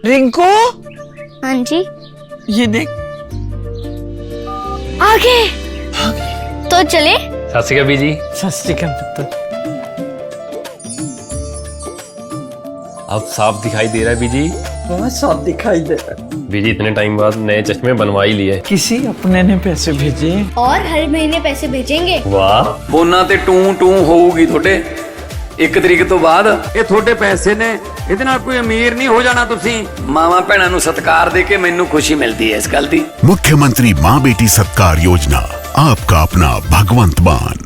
रिंकू, हाँ जी। ये देख। आगे तो चले। सत श्री अकाल बीजी। सत श्री अकाल पुत्र। अब साफ दिखाई दे रहा है बीजी। बहुत साफ दिखाई दे रहा है। बीजी इतने टाइम बाद नए चश्मे बनवा ही लिए। किसी अपने ने पैसे भेजे और हर महीने पैसे भेजेंगे। वाह। फोना ते टू होਊਗੀ ਤੁਹਾਡੇ 1 ਤਰੀਕ ਤੋਂ ਬਾਅਦ। ਇਹ ਤੁਹਾਡੇ ਪੈਸੇ ਨੇ, ਇਹਦੇ ਨਾਲ ਕੋਈ ਅਮੀਰ ਨਹੀਂ ਹੋ ਜਾਣਾ ਤੁਸੀਂ। ਮਾਵਾਂ ਭੈਣਾਂ ਨੂੰ ਸਤਿਕਾਰ ਦੇ ਕੇ ਮੈਨੂੰ ਖੁਸ਼ੀ ਮਿਲਦੀ ਹੈ ਇਸ ਗੱਲ ਦੀ। मुख्यमंत्री माँ बेटी सत्कार योजना, आपका अपना भगवंत मान।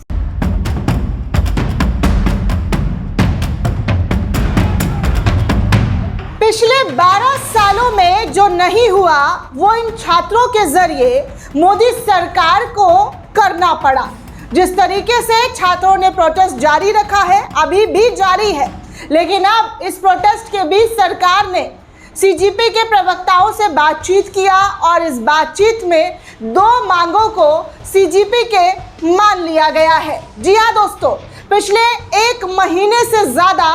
पिछले 12 सालों में जो नहीं हुआ वो इन छात्रों के जरिए मोदी सरकार को करना पड़ा। जिस तरीके से छात्रों ने प्रोटेस्ट जारी रखा है, अभी भी जारी है, लेकिन अब इस प्रोटेस्ट के बीच सरकार ने सीजीपी के प्रवक्ताओं से बातचीत किया और इस बातचीत में 2 मांगों को सीजीपी के मान लिया गया है। जी हाँ दोस्तों, पिछले 1 महीने से ज़्यादा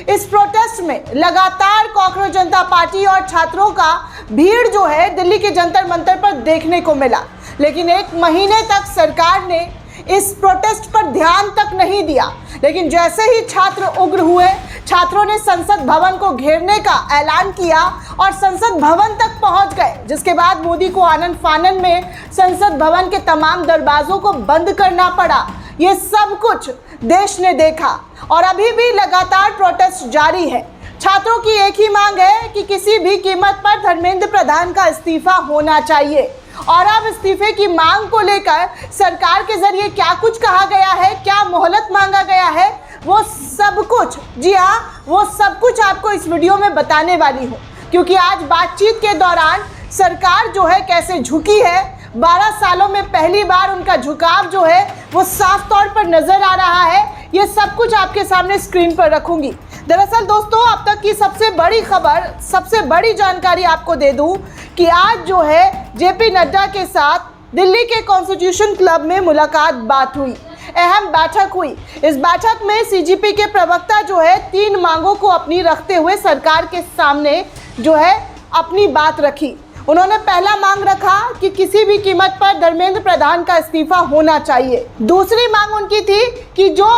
इस प्रोटेस्ट में लगातार कॉकरोच जनता पार्टी और छात्रों का भीड़ जो है दिल्ली के जंतर मंतर पर देखने को मिला, लेकिन 1 महीने तक सरकार ने इस प्रोटेस्ट पर ध्यान तक नहीं दिया। लेकिन जैसे ही छात्र उग्र हुए, छात्रों ने संसद भवन को घेरने का ऐलान किया और संसद भवन तक पहुंच गए, जिसके बाद मोदी को आनन फानन में संसद भवन के तमाम दरवाजों को बंद करना पड़ा। ये सब कुछ देश ने देखा और अभी भी लगातार प्रोटेस्ट जारी है। छात्रों की एक ही मांग है कि किसी भी कीमत पर धर्मेंद्र प्रधान का इस्तीफा होना चाहिए। और अब इस्तीफे की मांग को लेकर सरकार के जरिए क्या कुछ कहा गया है, क्या मोहलत मांगा गया है, वो सब कुछ, जी हाँ, वो सब कुछ आपको इस वीडियो में बताने वाली हूँ, क्योंकि आज बातचीत के दौरान सरकार जो है कैसे झुकी है, 12 सालों में पहली बार उनका झुकाव जो है वो साफ तौर पर नजर आ रहा है। ये सब कुछ आपके सामने स्क्रीन पर रखूंगी। दरअसल दोस्तों, अब तक की सबसे बड़ी खबर, सबसे बड़ी जानकारी आपको दे दूं कि आज जो है जेपी नड्डा के साथ दिल्ली के कॉन्स्टिट्यूशन क्लब में मुलाकात बात हुई, अहम बैठक हुई। इस बैठक में सीजीपी के प्रवक्ता जो है 3 मांगों को अपनी रखते हुए सरकार के सामने जो है अपनी बात रखी। उन्होंने पहला मांग रखा कि किसी भी कीमत पर धर्मेंद्र प्रधान का इस्तीफा होना चाहिए। दूसरी मांग उनकी थी कि जो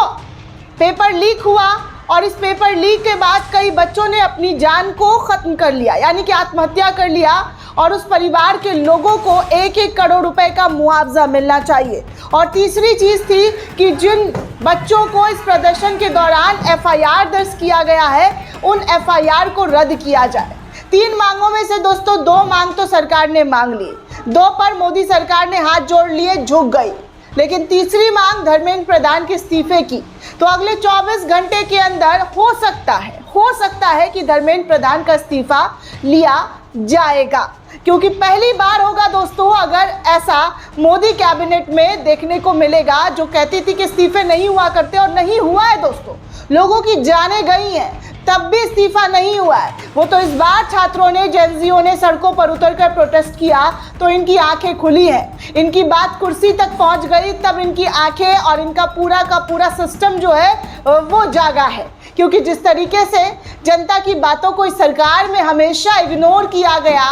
पेपर लीक हुआ और इस पेपर लीक के बाद कई बच्चों ने अपनी जान को ख़त्म कर लिया, यानी कि आत्महत्या कर लिया, और उस परिवार के लोगों को 1-1 करोड़ रुपए का मुआवजा मिलना चाहिए। और तीसरी चीज़ थी कि जिन बच्चों को इस प्रदर्शन के दौरान एफआईआर दर्ज किया गया है, उन एफआईआर को रद्द किया जाए। 3 मांगों में से दोस्तों 2 मांग तो सरकार ने मांग ली, 2 पर मोदी सरकार ने हाथ जोड़ लिए, झुक गई। लेकिन तीसरी मांग धर्मेंद्र प्रधान के इस्तीफे की, तो अगले 24 घंटे के अंदर हो सकता है कि धर्मेंद्र प्रधान का इस्तीफा लिया जाएगा, क्योंकि पहली बार होगा दोस्तों अगर ऐसा मोदी कैबिनेट में देखने को मिलेगा। जो कहती थी कि इस्तीफे नहीं हुआ करते, और नहीं हुआ है दोस्तों, लोगों की जानें गई हैं, तब भी इस्तीफा नहीं हुआ है। वो तो इस बार छात्रों ने, जेनजीओ ने सड़कों पर उतरकर प्रोटेस्ट किया तो इनकी आंखें खुली हैं, इनकी बात कुर्सी तक पहुंच गई, तब इनकी आंखें और इनका पूरा का पूरा सिस्टम जो है वो जागा है। क्योंकि जिस तरीके से जनता की बातों को इस सरकार में हमेशा इग्नोर किया गया,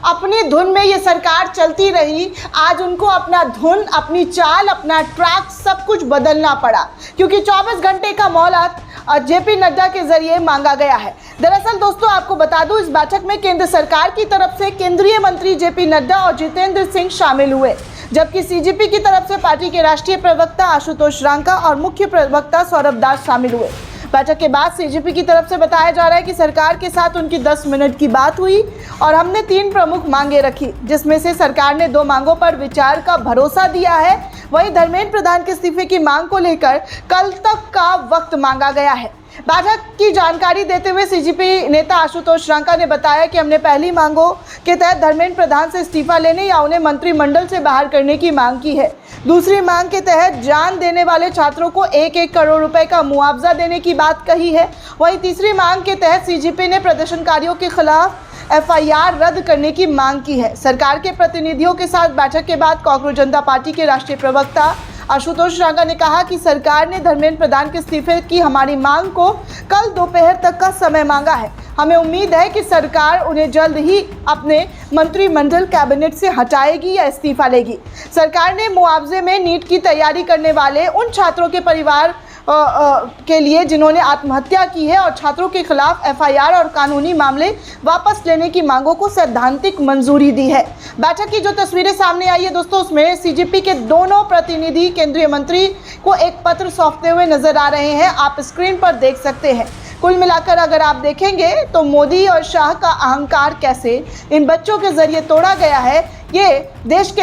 अपनी धुन में ये सरकार चलती रही, आज उनको अपना धुन, अपनी चाल, अपना ट्रैक सब कुछ बदलना पड़ा, क्योंकि 24 घंटे का मोहलत जेपी नड्डा के जरिए मांगा गया है। दरअसल दोस्तों आपको बता दूं, इस बैठक में केंद्र सरकार की तरफ से केंद्रीय मंत्री जेपी नड्डा और जितेंद्र सिंह शामिल हुए, जबकि सीजीपी की तरफ से पार्टी के राष्ट्रीय प्रवक्ता आशुतोष रांका और मुख्य प्रवक्ता सौरभ दास शामिल हुए। बैठक के बाद सीजीपी की तरफ से बताया जा रहा है कि सरकार के साथ उनकी 10 मिनट की बात हुई और हमने 3 प्रमुख मांगे रखी, जिसमें से सरकार ने 2 मांगों पर विचार का भरोसा दिया है। वहीं धर्मेंद्र प्रधान के इस्तीफे की मांग को लेकर कल तक का वक्त मांगा गया है। बैठक की जानकारी देते हुए सीजीपी नेता आशुतोष रांका ने बताया कि हमने पहली मांगों के तहत धर्मेंद्र प्रधान से इस्तीफा लेने या उन्हें मंत्रिमंडल से बाहर करने की मांग की है। दूसरी मांग के तहत जान देने वाले छात्रों को 1-1 करोड़ रुपए का मुआवजा देने की बात कही है। वहीं तीसरी मांग के तहत सीजीपी ने प्रदर्शनकारियों के खिलाफ एफआईआर रद्द करने की मांग की है। सरकार के प्रतिनिधियों के साथ बैठक के बाद कॉकरोच जनता पार्टी के राष्ट्रीय प्रवक्ता आशुतोष रांका ने कहा कि सरकार ने धर्मेंद्र प्रधान के इस्तीफे की हमारी मांग को कल दोपहर तक का समय मांगा है। हमें उम्मीद है कि सरकार उन्हें जल्द ही अपने मंत्रिमंडल कैबिनेट से हटाएगी या इस्तीफा लेगी। सरकार ने मुआवजे में नीट की तैयारी करने वाले उन छात्रों के परिवार के लिए जिन्होंने आत्महत्या की है और छात्रों के खिलाफ एफआईआर और कानूनी मामले वापस लेने की मांगों को सैद्धांतिक मंजूरी दी है। बैठक की जो तस्वीरें सामने आई है दोस्तों, उसमें सीजीपी के दोनों प्रतिनिधि केंद्रीय मंत्री को एक पत्र सौंपते हुए नजर आ रहे हैं। आप स्क्रीन पर देख सकते हैं। कुल मिलाकर अगर आप देखेंगे तो मोदी और शाह का अहंकार कैसे इन बच्चों के जरिए तोड़ा गया है, ये देश के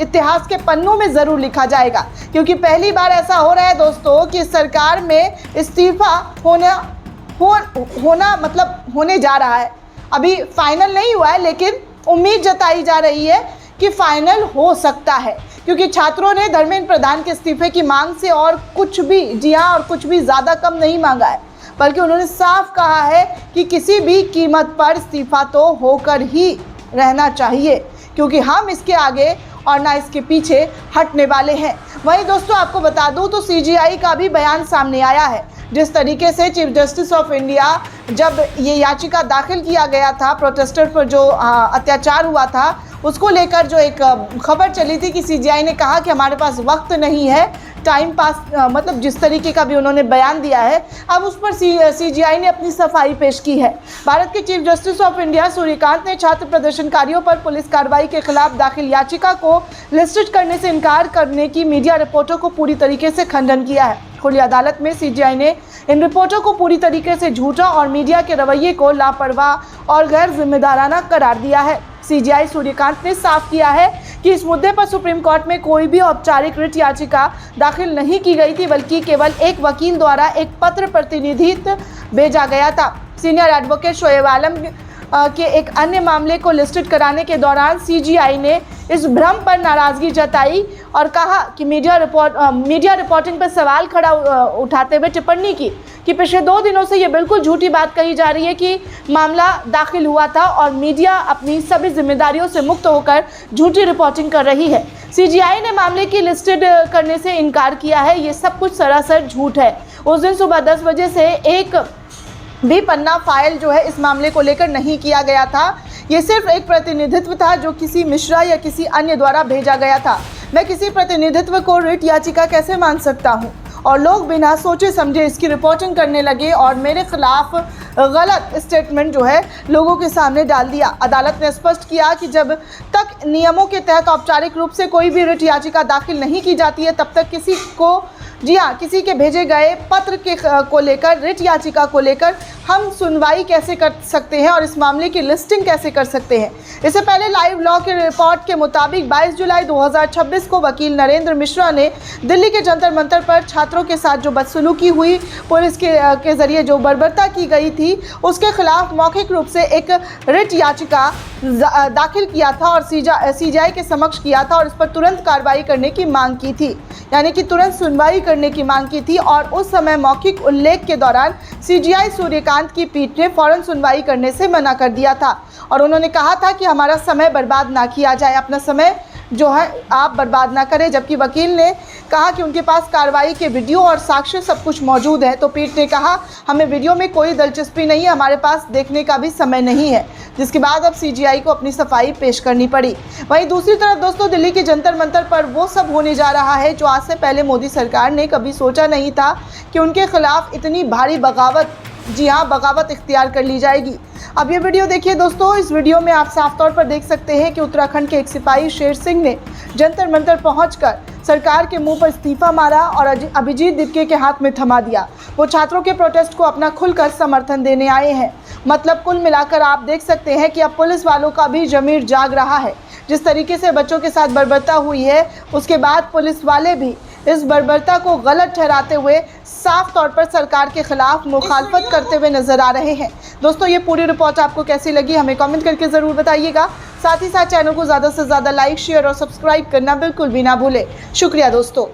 इतिहास के पन्नों में ज़रूर लिखा जाएगा। क्योंकि पहली बार ऐसा हो रहा है दोस्तों कि सरकार में इस्तीफा होने जा रहा है। अभी फाइनल नहीं हुआ है, लेकिन उम्मीद जताई जा रही है कि फाइनल हो सकता है। क्योंकि छात्रों ने धर्मेंद्र प्रधान के इस्तीफे की मांग से और कुछ भी, जी हाँ, और कुछ भी ज़्यादा कम नहीं मांगा है, बल्कि उन्होंने साफ कहा है कि किसी भी कीमत पर इस्तीफा तो होकर ही रहना चाहिए, क्योंकि हम इसके आगे और ना इसके पीछे हटने वाले हैं। वहीं दोस्तों आपको बता दूं तो सीजीआई का भी बयान सामने आया है। जिस तरीके से चीफ जस्टिस ऑफ इंडिया जब ये याचिका दाखिल किया गया था, प्रोटेस्टर पर जो अत्याचार हुआ था, उसको लेकर जो एक खबर चली थी कि सीजीआई ने कहा कि हमारे पास वक्त नहीं है, टाइम पास, मतलब जिस तरीके का भी उन्होंने बयान दिया है, अब उस पर सीजीआई ने अपनी सफाई पेश की है। भारत के chief justice of India Suryakant ने छात्र प्रदर्शनकारियों पर पुलिस कार्रवाई के खिलाफ दाखिल याचिका को लिस्टेड करने से इनकार करने की मीडिया रिपोर्टों को पूरी तरीके से खंडन किया है। खुली अदालत में सीजीआई ने इन रिपोर्टों को पूरी तरीके से झूठा और मीडिया के रवैये को लापरवाह और गैर जिम्मेदाराना करार दिया है। सीजीआई सूर्यकांत ने साफ किया है कि इस मुद्दे पर सुप्रीम कोर्ट में कोई भी औपचारिक रिट याचिका दाखिल नहीं की गई थी, बल्कि केवल एक वकील द्वारा एक पत्र प्रतिनिधित्व भेजा गया था। सीनियर एडवोकेट शोएब आलम के एक अन्य मामले को लिस्टेड कराने के दौरान सीजीआई ने इस भ्रम पर नाराजगी जताई और कहा कि मीडिया रिपोर्टिंग पर सवाल उठाते हुए टिप्पणी की कि पिछले 2 दिनों से ये बिल्कुल झूठी बात कही जा रही है कि मामला दाखिल हुआ था और मीडिया अपनी सभी जिम्मेदारियों से मुक्त होकर झूठी रिपोर्टिंग कर रही है। सीजीआई ने मामले की लिस्टेड करने से इनकार किया है। ये सब कुछ सरासर झूठ है। उस दिन सुबह 10 बजे से एक भी पन्ना फाइल जो है इस मामले को लेकर नहीं किया गया था। ये सिर्फ एक प्रतिनिधित्व था जो किसी मिश्रा या किसी अन्य द्वारा भेजा गया था। मैं किसी प्रतिनिधित्व को रिट याचिका कैसे मान सकता हूँ? और लोग बिना सोचे समझे इसकी रिपोर्टिंग करने लगे और मेरे खिलाफ गलत स्टेटमेंट जो है लोगों के सामने डाल दिया। अदालत ने स्पष्ट किया कि जब तक नियमों के तहत औपचारिक रूप से कोई भी रिट याचिका दाखिल नहीं की जाती है, तब तक किसी को, जी हाँ, किसी के भेजे गए पत्र को लेकर, रिट याचिका को लेकर हम सुनवाई कैसे कर सकते हैं और इस मामले की लिस्टिंग कैसे कर सकते हैं। इससे पहले लाइव लॉ के रिपोर्ट के मुताबिक 22 जुलाई 2026 को वकील नरेंद्र मिश्रा ने दिल्ली के जंतर मंतर पर छात्रों के साथ जो बदसलूकी हुई, पुलिस के जरिए जो बर्बरता की गई थी, उसके खिलाफ मौखिक रूप से एक रिट याचिका दाखिल किया था और सीजीआई के समक्ष किया था और इस पर तुरंत कार्रवाई करने की मांग की थी, यानी कि तुरंत सुनवाई करने की मांग की थी। और उस समय मौखिक उल्लेख के दौरान सीजीआई सूर्यकांत की पीठ ने फौरन सुनवाई करने से मना कर दिया था और उन्होंने कहा था कि हमारा समय बर्बाद ना किया जाए, अपना समय जो है आप बर्बाद ना करें। जबकि वकील ने कहा कि उनके पास कार्रवाई के वीडियो और साक्ष्य सब कुछ मौजूद है, तो पीठ ने कहा हमें वीडियो में कोई दिलचस्पी नहीं है, हमारे पास देखने का भी समय नहीं है, जिसके बाद अब सीजीआई को अपनी सफाई पेश करनी पड़ी। वहीं दूसरी तरफ दोस्तों, दिल्ली के जंतर मंतर पर वो सब होने जा रहा है जो आज से पहले मोदी सरकार ने कभी सोचा नहीं था कि उनके खिलाफ इतनी भारी बगावत, जी हाँ, बगावत इख्तियार कर ली जाएगी। अब ये वीडियो देखिए दोस्तों। इस वीडियो में आप साफ तौर पर देख सकते हैं कि उत्तराखंड के एक सिपाही शेर सिंह ने जंतर मंतर पहुंचकर सरकार के मुंह पर इस्तीफा मारा और अभिजीत दिपके के हाथ में थमा दिया। वो छात्रों के प्रोटेस्ट को अपना खुलकर समर्थन देने आए हैं। मतलब कुल मिलाकर आप देख सकते हैं कि अब पुलिस वालों का भी ज़मीर जाग रहा है। जिस तरीके से बच्चों के साथ बर्बरता हुई है, उसके बाद पुलिस वाले भी इस बर्बरता को गलत ठहराते हुए साफ तौर पर सरकार के खिलाफ मुखालफत करते हुए नजर आ रहे हैं। दोस्तों, ये पूरी रिपोर्ट आपको कैसी लगी हमें कमेंट करके ज़रूर बताइएगा। साथ ही साथ चैनल को ज़्यादा से ज़्यादा लाइक, शेयर और सब्सक्राइब करना बिल्कुल भी ना भूलें। शुक्रिया दोस्तों।